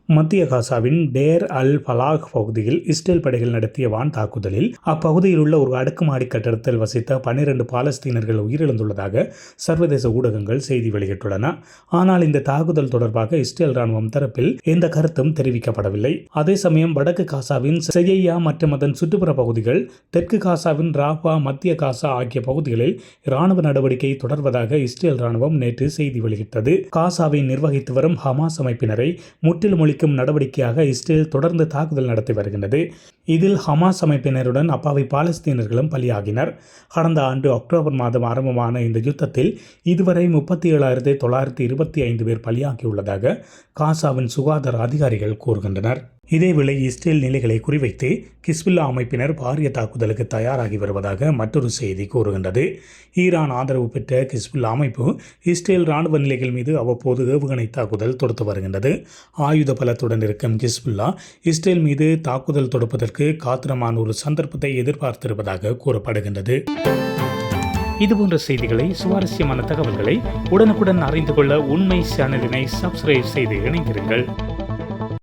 மத்திய காசாவின் டேர் அல் பலாக் பகுதியில் இஸ்ரேல் படைகள் நடத்திய வான் தாக்குதலில் அப்பகுதியில் உள்ள ஒரு அடுக்குமாடி கட்டடத்தில் வசித்த 12 பாலஸ்தீனர்கள் உயிரிழந்துள்ளதாக சர்வதேச ஊடகங்கள் செய்தி வெளியிட்டுள்ளன. ஆனால் இந்த தாக்குதல் தொடர்பாக இஸ்ரேல் ராணுவம் தரப்பில் எந்த கருத்தும் தெரிவிக்கப்படவில்லை. அதே சமயம் வடக்கு காசாவின் செய்யா மற்றும் அதன் சுற்றுப்புற பகுதிகள், தெற்கு காசாவின் ராபா, மத்திய காசா ஆகிய பகுதிகளில் ராணுவ நடவடிக்கை தொடர்வதாக இஸ்ரேல் ராணுவம் நேற்று செய்தி வெளியிட்டது. காசாவை நிர்வகித்து வரும் ஹமாஸ் அமைப்பினரை முற்றிலும் நடவடிக்கையாக இஸ்ரேல் தொடர்ந்து தாக்குதல் நடத்தி வருகின்றது. இதில் ஹமாஸ் அமைப்பினருடன் அப்பாவி பாலஸ்தீனர்களும் பலியாகினர். கடந்த ஆண்டு அக்டோபர் மாதம் ஆரம்பமான இந்த யுத்தத்தில் இதுவரை 37,925 பேர் பலியாகியுள்ளதாக காசாவின் சுகாதார அதிகாரிகள் கூறுகின்றனர். இதேவேளை இஸ்ரேல் நிலைகளை குறிவைத்து ஹிஸ்புல்லா அமைப்பினர் பாரிய தாக்குதலுக்கு தயாராகி வருவதாக மற்றொரு செய்தி கூறுகின்றது. ஈரான் ஆதரவு பெற்ற ஹிஸ்புல்லா அமைப்பு இஸ்ரேல் ராணுவ நிலைகள் மீது அவ்வப்போது ஏவுகணை தாக்குதல் தொடுத்து வருகின்றது. ஆயுத பலத்துடன் இருக்கும் ஹிஸ்புல்லா இஸ்ரேல் மீது தாக்குதல் தொடுப்பதற்கு காத்திரமான ஒரு சந்தர்ப்பத்தை எதிர்பார்த்திருப்பதாக கூறப்படுகின்றது. இதுபோன்ற செய்திகளை, சுவாரஸ்யமான தகவல்களை உடனுக்குடன் அறிந்து கொள்ள உண்மை சேனலினை சப்ஸ்கிரைப் செய்து இணைந்திருங்கள்.